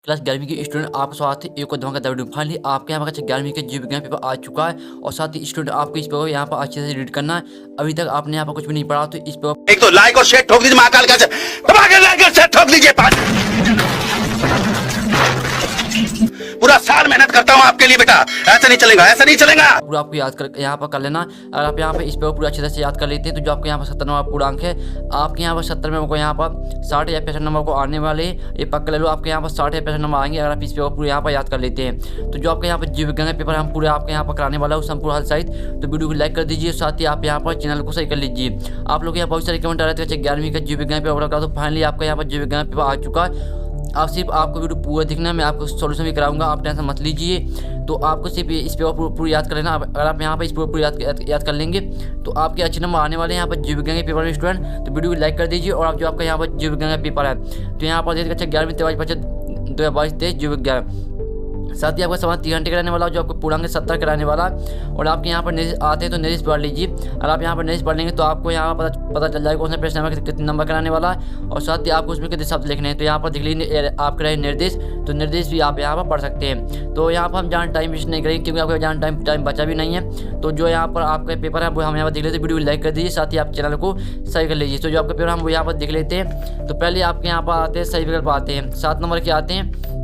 Class 11वीं के student आपका स्वागत है एक और धमाकेदार वीडियो। फाइनली आपके यहाँ पर ज्ञानवीं का जीव विज्ञान पेपर आ चुका है और साथ ही स्टूडेंट आपको इस पेपर यहाँ पर अच्छे से रीड करना है। अभी तक आपने यहाँ पर कुछ भी नहीं पढ़ा तो इस पेपर एक तो लाइक और शेयर ठोक दीजिए महाकाल का दबा के लाइक और शेयर ठोक दीजिए। पूरा साल मेहनत करता हूँ आपके लिए बेटा, ऐसा नहीं चलेगा, ऐसा नहीं चलेगा। पूरा आपको याद कर यहाँ पर कर लेना। अगर आप यहाँ पर इस पेपर पूरा अच्छे से याद कर लेते हैं तो जो आपके यहाँ पर 70 नंबर पूरा अंक है, आपके यहाँ पर 70 में को यहाँ पर 60 या 65 नंबर को आने वाले, ये पक्का ले लो। आपके यहाँ पर 60 या 65 नंबर आएंगे अगर आप इस पेपर पूरे यहाँ पर याद कर लेते हैं। तो जो आपके यहाँ पर जीव विज्ञान का पेपर हम पूरे आपके यहाँ पर कराने वाला है संपूर्ण हल सहित, तो वीडियो को लाइक कर दीजिए। साथ ही आप यहाँ पर चैनल को सही कर लीजिए। आप लोग यहाँ बहुत सारे कमेंट आ रहे थे 11वीं का जीव विज्ञान पेपर करा, तो फाइनली आपका यहाँ पर जीव विज्ञान पेपर आ चुका है। आप सिर्फ आपको वीडियो पूरा दिखना है, मैं आपको सॉल्यूशन भी कराऊंगा, आप टेंशन मत लीजिए। तो आपको सिर्फ इस पेपर पूरी याद कर लेना। अगर आप यहाँ पर इस पेपर पूरी याद कर लेंगे तो आपके अच्छे नंबर आने वाले हैं यहाँ पर जीव विज्ञान के पेपर में स्टूडेंट। तो वीडियो को लाइक कर दीजिए। और आप जो आपका यहाँ पर जीव विज्ञान का पेपर है तो यहाँ पर देखिए 11वीं 23 जीव विज्ञान, साथ ही आपका सवाल 3 घंटे कराने वाला जो आपको पूर्णांक 70 कराने वाला। और आपके यहाँ पर निर्देश आते हैं तो निर्देश पढ़ लीजिए। अगर आप यहाँ पर निर्देश पढ़ लेंगे तो आपको यहाँ पर पता चल जाएगा कौन सा प्रश्न नंबर कितने नंबर कराने वाला है। और साथ ही आपको उसमें कितने शब्द लिखने हैं। तो यहाँ पर देख लीजिए आपके रहे निर्देश, तो निर्देश भी आप यहाँ पर पढ़ सकते हैं। तो यहाँ पर हम ज़्यादा टाइम वेस्ट नहीं करेंगे क्योंकि आपको ज़्यादा टाइम बचा भी नहीं है। तो जो यहाँ पर आपका पेपर है वो हम यहाँ पर देख लेते हैं। वीडियो को लाइक कर दीजिए, साथ ही आप चैनल को सही कर लीजिए। तो जो आपका पेपर हम वो यहाँ पर देख लेते हैं। तो पहले आपके यहाँ पर आते हैं सही विकल्प आते हैं, 7 नंबर के आते हैं।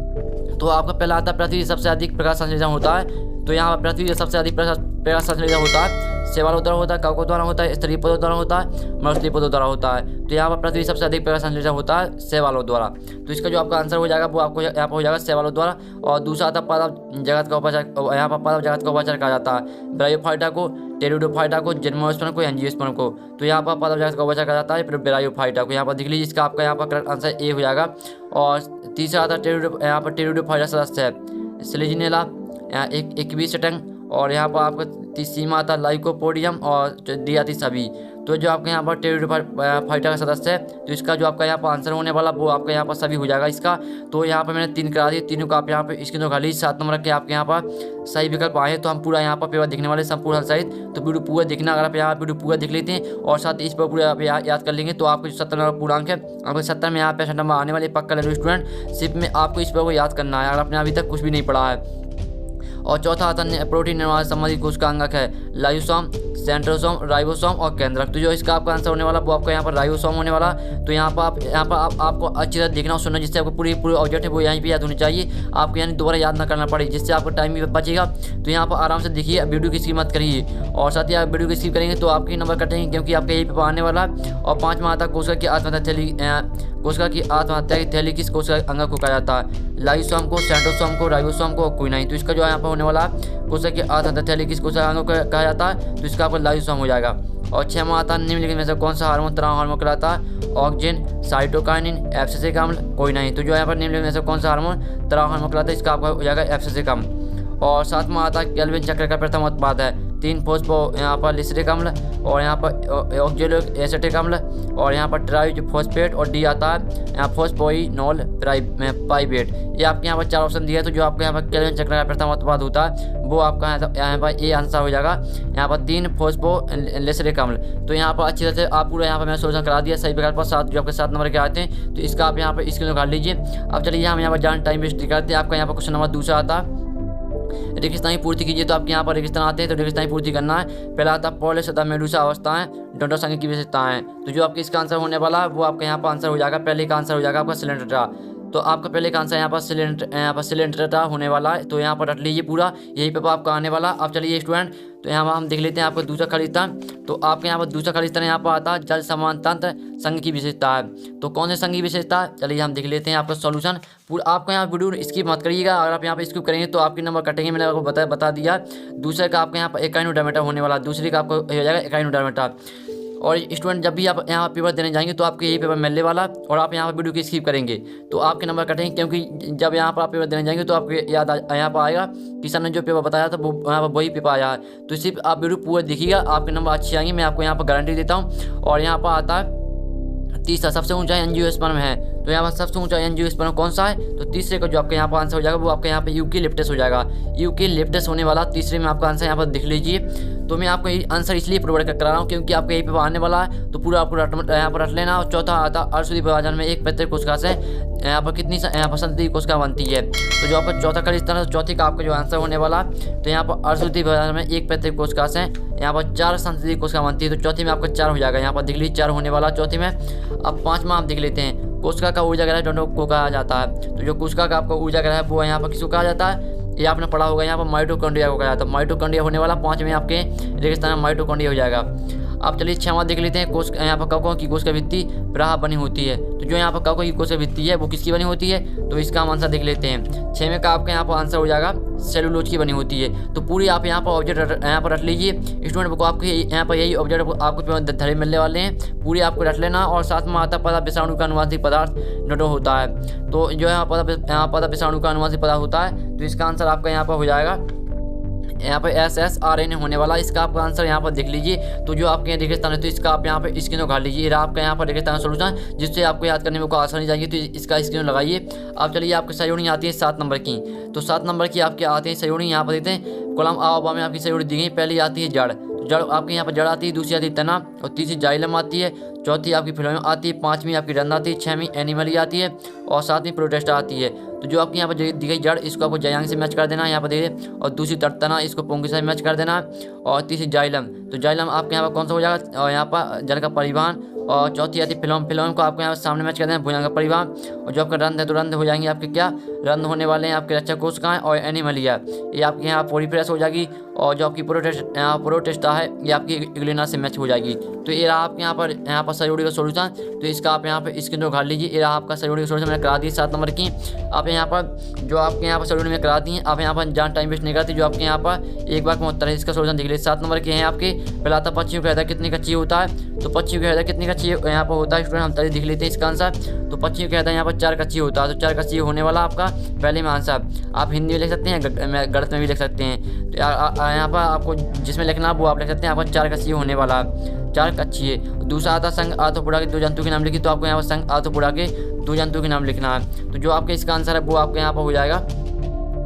तो आपका पहला आता है पृथ्वी सबसे अधिक प्रकाश संश्लेषण होता है। तो यहाँ पर पृथ्वी सबसे अधिक प्रकाश संश्लेषण होता है, शैवालों द्वारा होता है, कवकों द्वारा होता है, स्तरीय पौधों द्वारा होता है, मरुस्थलीय पौधों द्वारा होता है। तो यहाँ पर पृथ्वी सबसे अधिक प्रकाश संश्लेषण होता है शैवालों द्वारा। तो इसका जो आपका आंसर हो जाएगा वो आपको यहाँ पर हो जाएगा शैवालों द्वारा। और दूसरा आता है पादप जगत का उपाचार, यहाँ पर पादप जगत का उपाचार कहा जाता है ब्रायोफाइटा को, टेरिडोफाइटा को, जिम्नोस्पर्म को, एंजियोस्पर्म को। तो यहाँ पर पादप जगत का उपाचार कहा जाता है ब्रायोफाइटा को। यहाँ पर देख लीजिए इसका आपका यहाँ पर करेक्ट आंसर ए हो जाएगा। और तीसरा आता है यहाँ पर टेरिडोफाइटा सदस्य है स्लेजिनेला, इक्विस्टंग। और यहाँ पर आपका सीमा आता है लाइकोपोडियम और डी आती सभी। तो जो आपके यहाँ पर टेरिडोफाइटा का सदस्य है तो इसका जो आपका यहाँ पर आंसर होने वाला वो आपका यहाँ पर सभी हो जाएगा इसका। तो यहाँ पर मैंने 3 करा दी, तीनों का आप यहाँ पर इसके दो खाली 7 नंबर के आपके यहाँ पर सही विकल्प आए। तो हम पूरा यहाँ पर पेपर देखने वाले संपूर्ण सहित। तो वीडियो पूरा देखना। अगर आप यहाँ वीडियो पूरा देख लेते हैं और साथ इस पर पूरा आप याद कर लेंगे तो आपको जो 70 नंबर पूर्णांक है, आपको 70 में यहाँ 65 नंबर आने वाले पक्का ले लो स्टूडेंट। सिर्फ में आपको इस पर को याद करना है अगर आपने अभी तक कुछ भी नहीं पढ़ा है। और चौथा आता है प्रोटीन निर्माण संबंधी कोशिकांगक है लाइसोसोम, सेंट्रोसोम, राइबोसोम और केंद्रक। तो जो इसका आपका आंसर होने वाला वो आपका यहाँ पर राइबोसोम होने वाला। तो यहाँ पर आपको अच्छी तरह देखना और सुनना जिससे आपको पूरी ऑब्जेक्ट है वो यहीं पे याद होनी चाहिए। आपको यानी दोबारा याद ना करना पड़े, जिससे आपको टाइम भी बचेगा। तो यहाँ पर आराम से देखिए, वीडियो की स्किप मत करिए। और साथ ही आप वीडियो की स्किप करेंगे तो आपके नंबर कटेंगे क्योंकि आपका यही पेपर आने वाला है। और 5वां आता है कोशिका की आत्महत्या की थैली किस कोशिका अंग को कहा जाता है, लाइसोसोम को, सेंट्रोसोम को, राइबोसोम को, कोई नहीं। तो इसका जो यहाँ पर होने वाला कोशिका की आत्महत्या थैली किस कोशिका अंग को कहा जाता है, तो इसका आपको लाइसोसोम हो जाएगा। और 6वां आता है निम्नलिखित में से कौन सा हार्मोन तनाव हार्मोन कहलाता है, ऑक्सीजन, साइटोकाइनिन, एब्सिसिक अम्ल, कोई नहीं। तो जो यहाँ पर निम्नलिखित में से कौन सा हार्मोन तनाव हार्मोन कहलाता है, इसका आपका हो जाएगा एब्सिसिक अम्ल। और 7वां आता है केल्विन चक्र का प्रथम उत्पाद है 3 फॉस्फो यहाँ पर लिसरिक अम्ल, और यहाँ पर ऑक्जेलिक एसिटिक अम्ल, और यहाँ पर ट्राई फॉस्फेट, और डी आता है यहाँ फॉस्फोइनोल पाइबेट। ये आपके यहाँ पर 4 ऑप्शन दिए। तो जो आपके यहाँ पर केल्विन चक्र का प्रथम उत्पाद होता है वो आपका यहाँ पर ये आंसर हो जाएगा यहाँ पर 3 फॉस्फो लिसरिक अम्ल। तो यहाँ पर अच्छी तरह से आप पूरा यहाँ पर मैंने सोल्यूशन करा दिया सही विकल्प पर 7 जो आपके 7 नंबर के आते हैं। तो इसका आप यहाँ पर स्क्रीन निकाल लीजिए। अब चलिए हम यहाँ पर जान टाइम वेस्ट करते हैं। आपका यहाँ पर क्वेश्चन नंबर दूसरा आता है रेगिस्तानी पूर्ति कीजिए। तो आपके यहाँ पर रेगिस्तान आते हैं तो रेगिस्तानी पूर्ति करना है। पहला आता है पॉलिश तथा मेडूसा अवस्थाएं, डोंडा संघ की विशेषताएं। तो जो आपके इसका आंसर होने वाला है वो आपका यहाँ पर आंसर हो जाएगा, पहले का आंसर हो जाएगा आपका सिलेंड्रा। तो आपका पहले का आंसर यहाँ पर सिलेंड्रा होने वाला है। तो यहाँ पर रख लीजिए पूरा, यही पे आपका आने वाला। अब चलिए स्टूडेंट तो यहाँ पर हम देख लेते हैं आपका दूसरा खालिस्तान। तो आपके यहाँ पर दूसरा खालिस्तान यहाँ पर आता है जल समान तंत्र संघ की विशेषता है। तो कौन से संघ की विशेषता है, चलिए हम देख लेते हैं आपका सॉल्यूशन पूरा। आपको यहाँ वीडियो स्किप मत करिएगा, अगर आप यहाँ पर स्किप करेंगे तो आपके नंबर कटेंगे। मैंने आपको बता दिया। दूसरे का आपका यहाँ पर एकाइनोडर्मेटा होने वाला, दूसरे का आपको हो जाएगा एकाइनोडर्मेटा। और स्टूडेंट जब भी आप यहाँ पेपर देने जाएंगे तो आपको यही पेपर मिलने वाला और आप यहाँ पर वीडियो की स्किप करेंगे तो आपके नंबर कटेंगे, क्योंकि जब यहाँ पर आप पेपर देने जाएंगे तो आपको याद यहाँ पर आएगा कि सर ने जो पेपर बताया था वो यहाँ पर वही पेपर आया है। तो सिर्फ आप वीडियो पूरा देखिएगा, आपके नंबर अच्छे आएंगे, मैं आपको यहाँ पर गारंटी देता हूँ। और यहाँ पर आता है तीसरा सबसे ऊंचा एंजियोस्पर्म है। तो यहाँ पर सबसे ऊंचा एंजियोस्पर्म कौन सा है, तो तीसरे का जो आपका यहाँ पर आंसर हो जाएगा वो आपका यहाँ पे यूकेलिप्टस हो जाएगा। यूकेलिप्टस होने वाला तीसरे में आपका आंसर यहाँ पर देख लीजिए। तो मैं आपको ये आंसर इसलिए प्रोवाइड करा रहा हूँ क्योंकि आपको यही पे आने वाला है, तो पूरा आपको यहाँ पर रट लेना। और चौथा आता अर्धसूत्री विभाजन में एक पैतृक कोशिका से यहाँ पर कितनी यहाँ पर संतति कोशिका बनती है। तो जो आपका चौथा का स्थान है, तो चौथे का आपका जो आंसर होने वाला, तो यहाँ पर अर्धसूत्री विभाजन में एक पैतृक कोशिका से यहाँ पर 4 संतति कोशिका बनती है। तो चौथे में आपका 4 हो जाएगा, यहाँ पर देख लीजिए 4 होने वाला चौथे में। अब पाँचवा आप देख लेते हैं, कोशिका का ऊर्जा ग्रह दोनों को कहा जाता है। तो जो कोशिका का आपका ऊर्जा ग्रह है वो यहाँ पर किसको कहा जाता है, ये आपने पढ़ा होगा, यहाँ पर माइटोकॉन्ड्रिया को कहा जाता है। माइटोकॉन्ड्रिया होने वाला 5 में आपके रेगिस्तान में माइटोकॉन्ड्रिया हो जाएगा। आप चलिए 6वां देख लेते हैं, कोशिका यहाँ पर कवकों की कोशिका भित्ति प्राह बनी होती है। तो जो यहाँ पर कवकों की कोशिका भित्ति है वो किसकी बनी होती है, तो इसका हम आंसर देख लेते हैं। 6वें का आपका यहाँ पर आंसर हो जाएगा सेलुलोज की बनी होती है। तो पूरी आप यहाँ पर ऑब्जेक्ट यहाँ पर रख लीजिए। स्टूडेंट को आपके यहाँ पर यही ऑब्जेक्ट आपको धड़े मिलने वाले हैं, पूरी आपको रख लेना। और साथ में आता पदा विषाणु का अनुवांशिक पदार्थ नटो होता है। तो जो यहाँ पदा विषाणु का अनुवांशिक पदार्थ होता है, तो इसका आंसर आपका यहाँ पर हो जाएगा यहाँ पर SSRNA होने वाला। इसका आपका आंसर यहाँ पर देख लीजिए। तो जो आपके यहाँ रेगिस्तान है, तो इसका आप यहाँ पर स्क्रीन उखाड़ लीजिए। आपका यहाँ पर रेगिस्तान सोल्यूशन जिससे आपको याद करने में कोई आसानी जाएगी, तो इसका स्क्रीन लगाइए। अब चलिए आपकी सहयोगी आती है 7 नंबर की। तो 7 नंबर की आपके आती है सहयोगी, यहाँ पर देखते हैं कॉलम आ में आपकी सहयोगी दी गई। पहली आती है जड़, जड़ आपके यहाँ पर जड़ आती है, दूसरी आती है तना, और तीसरी जाइलम आती है, चौथी आपकी फिलोएम आती है, 5वीं आपकी रंध आती है, 6वीं एनिमली आती है, और 7वीं प्रोटेस्टा आती है। तो जो आपके यहाँ पर दी गई जड़, इसको आपको जयांग से मैच कर देना है यहाँ पर देखिए। और दूसरी तना, इसको पोंगी से मैच कर देना है। और तीसरी जाइलम, तो जाइलम आपके यहाँ पर कौन सा हो जाएगा, और यहाँ पर जल का परिवहन। और चौथी आती है फिलोम, फिलोम को आपको यहाँ सामने मैच कर देना है, भुजंग का परिवहन। और जो आपका रंध है, तो रंध हो जाएंगे आपके क्या, रंध होने वाले हैं आपके रक्षक कोशिकाएं और एनिमलिया, ये आपके यहाँ पोरीफ्रेस हो जाएगी। और जो आपकी प्रोटेस्टा है, ये आपकी इग्लिना से मैच हो जाएगी। तो ये रहा आपके यहाँ पर सहयोगी का सोल्यूशन। तो इसका आप यहाँ पर स्क्रीन उखाड़ लीजिए। ये रहा आपका सहयोगी का सोल्यूशन, मैंने करा दी 7 नंबर की। आप यहाँ पर जो आपके यहाँ पर सहयोगी में करा दी है, आप यहाँ पर जान टाइम वेस्ट नहीं करती। जो आपके यहाँ पर एक बार में उत्तर है, इसका सोल्यूशन देख लीजिए। 7 नंबर के हैं आपके। पहला आता पक्षियों का हृदय कितने का चाहिए होता है, तो पक्षियों का हृदय कितने का चाहिए यहाँ पर होता है। स्टूडेंट हम तभी देख लेते हैं इसका आंसर। तो पक्षियों का हृदय यहाँ पर 4 का चाहिए होता है। तो 4 का चाहिए होने वाला आपका पहले में आंसर। आप हिंदी में लिख सकते हैं, गणित में भी लिख सकते हैं। तो यहाँ पर आपको जिसमें लिखना वो आप लिख सकते हैं। आपको 4 का चाहिए होने वाला, 4 का चाहिए। दूसरा आता संघ आर्थ्रोपोडा के 2 जंतु के नाम लिखी, तो आपको यहाँ पर संघ आर्थ्रोपोडा के 2 जंतु के नाम लिखना है। तो जो आपके इसका आंसर है वो आपके यहाँ पर हो जाएगा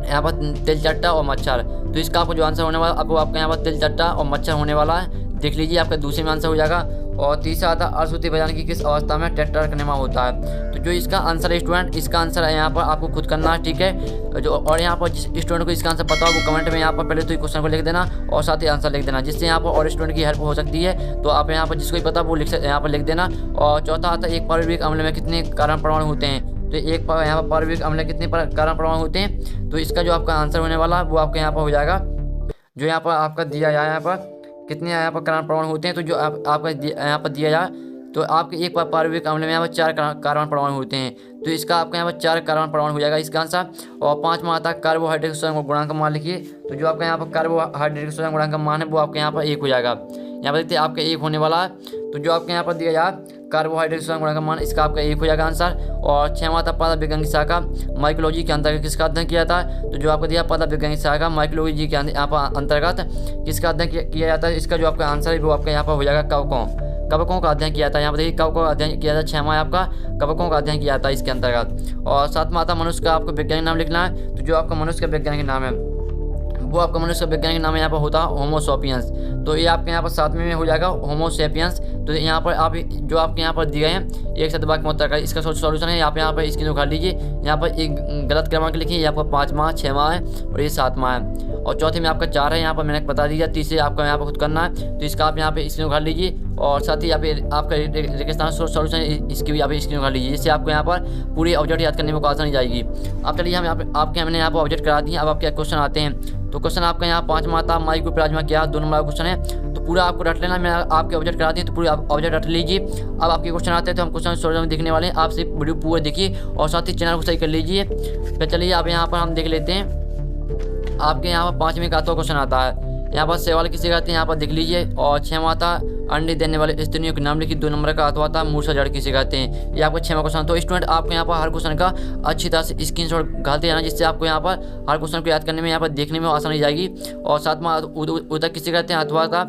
यहाँ पर तिलचट्टा और मच्छर। तो इसका आपको जो आंसर होने वाला आपको आपके यहाँ पर तिलचट्टा और मच्छर होने वाला है, देख लीजिए। आपका दूसरे में आंसर हो जाएगा। और तीसरा आता अर्धसूत्री विभाजन की किस अवस्था में टेट्रार्कनेमा होता है। तो जो इसका आंसर है स्टूडेंट, इसका आंसर है यहाँ पर आपको खुद करना है, ठीक है। जो और यहाँ पर जिस स्टूडेंट को इसका आंसर पता हो वो कमेंट में यहाँ पर पहले तो क्वेश्चन को लिख देना और साथ ही आंसर लिख देना, जिससे यहाँ पर और स्टूडेंट की हेल्प हो सकती है। तो आप यहाँ पर जिसको भी पता वो यहाँ पर लिख देना। और चौथा आता है एक पारम्परिक अम्ल में कितने कार्बन परमाणु होते हैं। तो एक यहाँ पर पारम्परिक अम्ल में कितने कार्बन परमाणु होते हैं। तो इसका जो आपका आंसर होने वाला वो आपके यहाँ पर हो जाएगा, जो यहाँ पर आपका दिया जाए यहाँ पर कितने यहाँ पर कार्बन परमाणु होते हैं। तो जो आपका यहाँ पर दिया जाए, तो आपके एक पारम्परिक अम्ल में यहाँ पर 4 कार्बन परमाणु होते हैं। तो इसका आपका यहाँ पर 4 कार्बन परमाणु हो जाएगा इसका आंसर। और 5वां आता है कार्बोहाइड्रेट स्वयं गुणांक का मान लिखिए। तो जो आपका यहाँ पर कार्बोहाइड्रेट स्वयं गुणांक का मान है वो आपके यहाँ पर 1 हो जाएगा। यहाँ पर देखते हैं आपका 1 होने वाला है। तो जो आपके यहाँ पर दिया जाए कार्बोहाइड्रेट स्वयं गुणांक का मान, इसका आपका 1 हो जाएगा आंसर। और 6वां था पदार्थ विज्ञान की शाखा माइकोलॉजी के अंतर्गत किसका अध्ययन किया था। तो जो आपको दिया पदार्थ विज्ञान की शाखा माइकोलॉजी के यहाँ पर अंतर्गत किसका अध्ययन किया जाता है। इसका जो आपका आंसर है वो आपका यहाँ पर हो जाएगा कवकों का अध्ययन किया था। यहाँ पर देखिए कवकों का अध्ययन किया था। 6वां आपका कवकों का अध्ययन किया था इसके अंतर्गत। और 7वां था मनुष्य का आपको वैज्ञानिक नाम लिखना है। तो जो आपका मनुष्य का वैज्ञानिक नाम है वो आपका मनुष्य का वैज्ञानिक नाम यहाँ पर होता है होमो सेपियंस। तो ये आपके यहाँ पर 7वें में हो जाएगा होमो सेपियंस। तो यहाँ पर आप जो आपके यहाँ पर दिए हैं एक शब्द वाक्य में उत्तर का इसका सॉल्यूशन है। आप यहाँ पर स्क्रीन उखाड़ लीजिए। यहाँ पर एक गलत क्रमांक लिखिए, ये आपका 5वां 6वां है और ये 7वां है। और चौथे में आपका 4 है, यहाँ पर मैंने बता दिया। तीसरे आपका यहाँ पर खुद करना है। तो इसका आप यहाँ पे स्क्रीन उखाड़ लीजिए। और साथ ही आपका रेगिस्तान सॉल्यूशन इसकी भी आप स्क्रीन उखाड़ लीजिए, जिससे आपको यहाँ पर पूरी ऑब्जेक्ट याद करने में कोई आसानी जाएगी। अब चलिए हम आपके हमने यहाँ पर ऑब्जेक्ट करा दिए। अब आपके क्वेश्चन आते हैं। तो क्वेश्चन आपका यहाँ 5वां था माइकोप्लाज्मा क्या, 2 नंबर का क्वेश्चन है। तो पूरा आपको रट लेना। मैं आपके ऑब्जेक्ट करा दी तो पूरे ऑब्जेक्ट रट लीजिए। अब आपके क्वेश्चन आते हैं, तो हम क्वेश्चन सॉल्यूशन में दिखने वाले हैं। आप सिर्फ वीडियो पूरा देखिए और साथ ही चैनल को सही कर लीजिए। फिर चलिए आप यहाँ पर हम देख लेते हैं। आपके यहाँ पर 5वें का तो क्वेश्चन आता है। यहाँ पर सवाल किसे कहते हैं यहाँ पर देख लीजिए। और 6वां था अंडे देने वाले स्त्रियों के नाम लिखिए। 2 नंबर का अथवा था मूर्छा जड़ किसे कहते हैं। ये आपका 6वां क्वेश्चन। तो स्टूडेंट आपको यहाँ पर हर क्वेश्चन का अच्छी तरह से स्क्रीनशॉट डालते जाना, जिससे आपको यहाँ पर हर क्वेश्चन को याद करने में यहाँ पर देखने में आसानी जाएगी। और 7वां उत्तर किसे कहते हैं, अथवा था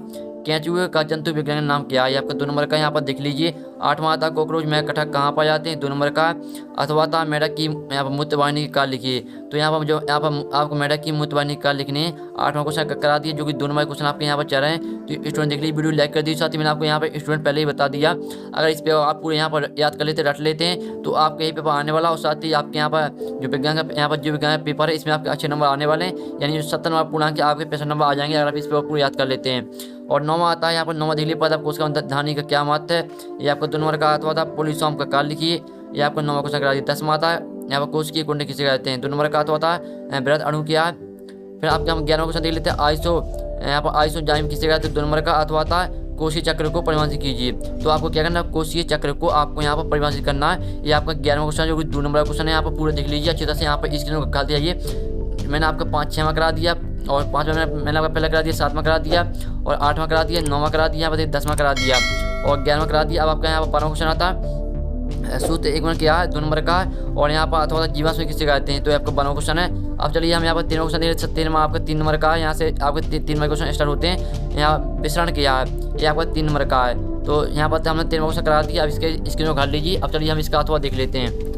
केंचुए का जंतु विज्ञान नाम क्या है। आपका 2 नंबर का यहाँ पर देख लीजिए 8वां आता है कॉकरोच मेंढक कहाँ पाए जाते हैं, 2 नंबर का। अथवा था मेंढक की यहाँ पर मूत्रवाहिनी का लिखिए। तो यहाँ पर जो यहाँ पर आपको मेंढक की मूत्रवाहिनी का लिखने 8वां क्वेश्चन करा दिया, जो कि 2 नंबर क्वेश्चन आपके यहाँ पर चल रहे हैं। तो स्टूडेंट देख लीजिए, वीडियो लाइक कर दीजिए। साथ ही मैंने आपको यहाँ पर स्टूडेंट पहले ही बता दिया, अगर इस पर आप पूरे यहाँ पर याद कर लेते, रट लेते हैं, तो आपके यही पेपर आने वाला। और साथ ही आपके यहाँ पर जो विज्ञान का यहाँ पर जो विज्ञान पेपर है, इसमें आपके अच्छे नंबर आने वाले हैं, यानी जो 70 नंबर पूर्णांक आपके 65 नंबर आ जाएंगे अगर आप इस पेपर पूरे याद कर लेते हैं। और 9वां आता है यहाँ पर 9वां दिल्ली पद, आपको उसका धानी का क्या महत्व है, ये आपको 2 नंबर का अथवा था पोलिसॉम का काल लिखिए, ये आपको 9वां क्वेश्चन करा दिया। 10वां आता है यहाँ पर कोश की कुंड किसे कहते हैं, 2 नंबर का अथवा था बृहद अणु क्या है। फिर आपके हम 11वां क्वेश्चन देख लेते हैं, आइसो यहाँ पर आइसोजाइम किसे कहते हैं, 2 नंबर का अथवा था कोशीय चक्र को परिभाषित कीजिए। तो आपको क्या करना है, कोशीय चक्र को आपको यहाँ पर परिभाषित करना है। ये आपका 11वां क्वेश्चन जो कि 2 नंबर का क्वेश्चन है, यहाँ पर पूरा देख लीजिए अच्छी तरह से। यहाँ पर स्क्रीन को खा दिया, मैंने आपका 5-6वां करा दिया, और 5वां मैंने आपका पहले करा दिया, 7वां करा दिया, और 8वां करा दिया, 9वां करा दिया, यहाँ पर 10वां करा दिया, और 11वां करा दिया। अब आपका यहाँ पर 12वां क्वेश्चन आता है सूत्र 1 में क्या है, 2 नंबर का, और यहाँ पर अथवा जीवाश्म किसे कहते हैं, तो आपका 12वां क्वेश्चन है। अब चलिए हम यहाँ पर 3वां क्वेश्चन देख सकते हैं, आपका 3 नंबर का है, यहाँ से आपके 3 नंबर क्वेश्चन स्टार्ट होते हैं। यहाँ विसरण क्या है, ये आपका 3 नंबर का है। तो यहाँ पर हमने 3वां क्वेश्चन करा दिया, अब इसके स्क्रीन को घाट लीजिए। अब चलिए हम इसका अथवा देख लेते हैं।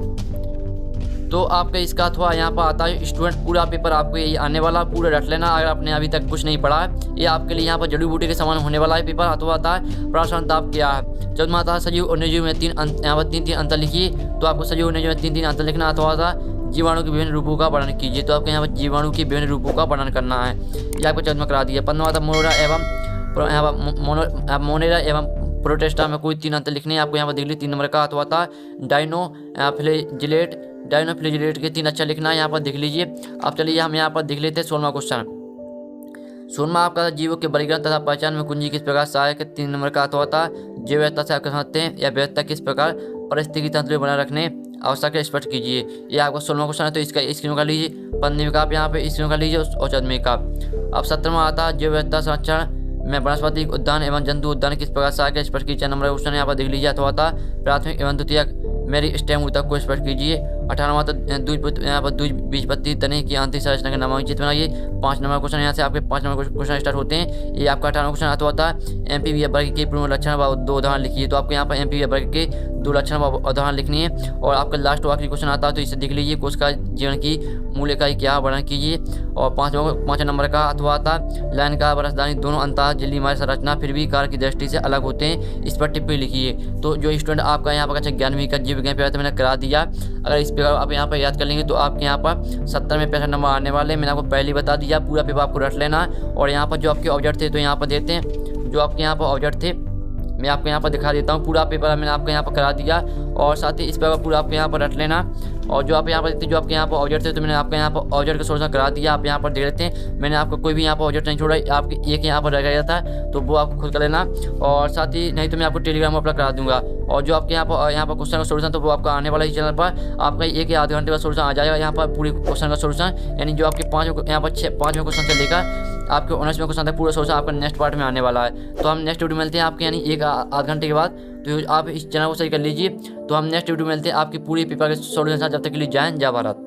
तो आपका इसका अथवा यहाँ पर आता है स्टूडेंट, पूरा पेपर आपको ये आने वाला, पूरा रट लेना अगर आपने अभी तक कुछ नहीं पढ़ा है। ये आपके लिए यहाँ पर जड़ी बूटी के समान होने वाला है पेपर। अथवा आता है प्राण ताप क्या है। 14वां आता है सजीव और निर्जीव में यहाँ पर 3 अंतर लिखिए। तो आपको सजीव और निर्जीव में 3 अंतर लिखना। अथवा आता है जीवाणु के विभिन्न रूपों का वर्णन कीजिए। तो आपको यहाँ पर जीवाणु के विभिन्न रूपों का वर्णन करना है, ये आपको 14वां करा दिया। 15वां आता है मोनेरा एवं प्रोटेस्टा में कोई 3 अंतर लिखने हैं, आपको यहाँ पर देख लीजिए 3 नंबर का। अथवा था डायनोफ्लेजिलेट के 3 अक्षर लिखना है, यहाँ पर देख लीजिए। अब चलिए हम यहाँ पर देख लेते हैं 16वां क्वेश्चन। 16वां आपका जीवों के वर्गीकरण तथा पहचान में कुंजी किस प्रकार सहायक है, 3 नंबर का। अथवा था जैव व्यवस्था से आप समझते हैं या व्यवस्था किस प्रकार परिस्थिति तंत्र बनाए रखने आवश्यक है, स्पष्ट कीजिए। ये आपका 16वां क्वेश्चन है, तो इसका स्क्रीन का लीजिए। 15वें का आप यहाँ पे स्क्रीन का लीजिए और 14वें का। अब 17वां आता है जैव व्यवस्था संरक्षण में वनस्पति उद्यान एवं जंतु उद्यान किस प्रकार सहायक है, स्पष्ट कीजिए। नंबर क्वेश्चन यहाँ पर देख लीजिए। अथवा था प्राथमिक एवं द्वितीयक मेरी स्टेम ऊतक को स्पष्ट कीजिए। 18वां तो यहाँ पर बीजपत्ती तने की आंतरिक संरचना के नामांकित बनाइए। 5 नंबर क्वेश्चन यहाँ से आपके 5 नंबर क्वेश्चन स्टार्ट होते हैं। ये आपका 18वां क्वेश्चन अथवा था एमपीवी वर्ग के पूर्ण लक्षण व 2 उदाहरण लिखिए। तो आपको यहाँ पर एमपीवी वर्ग के 2 लक्षण व उदाहरण लिखनी है। और आपका लास्ट आखिरी क्वेश्चन आता है, तो इसे देख लीजिए। कोशिका जीवन की मूल्य का क्या वर्णन कीजिए। और 5 नंबर का अथवा था लाइन का बरसदानी दोनों अंतः झिल्लीमारी संरचना फिर भी कार्य की दृष्टि से अलग होते हैं, इस पर टिप्पणी लिखिए। तो जो स्टूडेंट आपका यहाँ पर 11वीं का जीव विज्ञान पेपर मैंने करा दिया, अगर इस पेपर आप यहाँ पर याद कर लेंगे तो आपके यहाँ पर 70 में 65 नंबर आने वाले। मैंने आपको पहले ही बता दिया, पूरा पेपर आपको रट लेना। और यहाँ पर जो आपके ऑब्जेक्ट थे तो यहाँ पर देते हैं, जो आपके यहाँ पर ऑब्जेक्ट थे मैं आपको यहाँ पर दिखा देता हूँ। पूरा पेपर मैंने आपको यहाँ पर करा दिया, और साथ ही इस पेपर पूरा आपको यहाँ पर रट लेना। और जो आप यहाँ पर देखते, जो आपके यहाँ पर ऑब्जेक्ट थे तो मैंने आपको यहाँ पर ऑब्जेक्ट का सोल्यूशन करा दिया। आप यहाँ पर देख लेते हैं, मैंने आपको कोई भी यहाँ पर ऑब्जेक्ट नहीं छोड़ा, आपके एक यहाँ पर रह गया था, तो वो आपको खुद कर लेना। और साथ ही नहीं तो मैं आपको टेलीग्राम पर अपलोड करा दूंगा। और जो आपके यहाँ पर क्वेश्चन का सोल्यूशन तो वो आपका आने वाला इस चैनल पर आपका 1 या आधे घंटे का सोल्यूशन आ जाएगा। यहाँ पर पूरी क्वेश्चन का सोल्यूशन, यानी जो आपके 5वें क्वेश्चन से लेकर आपके 19वें क्वेश्चन तक पूरा सोल्यूशन आपका नेक्स्ट पार्ट में आने वाला है। तो हम नेक्स्ट वीडियो मिलते हैं आपके, यानी 1 आध घंटे के बाद। तो आप इस चैनल को सही कर लीजिए। तो हम नेक्स्ट वीडियो मिलते हैं आपकी पूरी पेपर के सोल्यूशन। जब तक के लिए जय हिंद, जय भारत।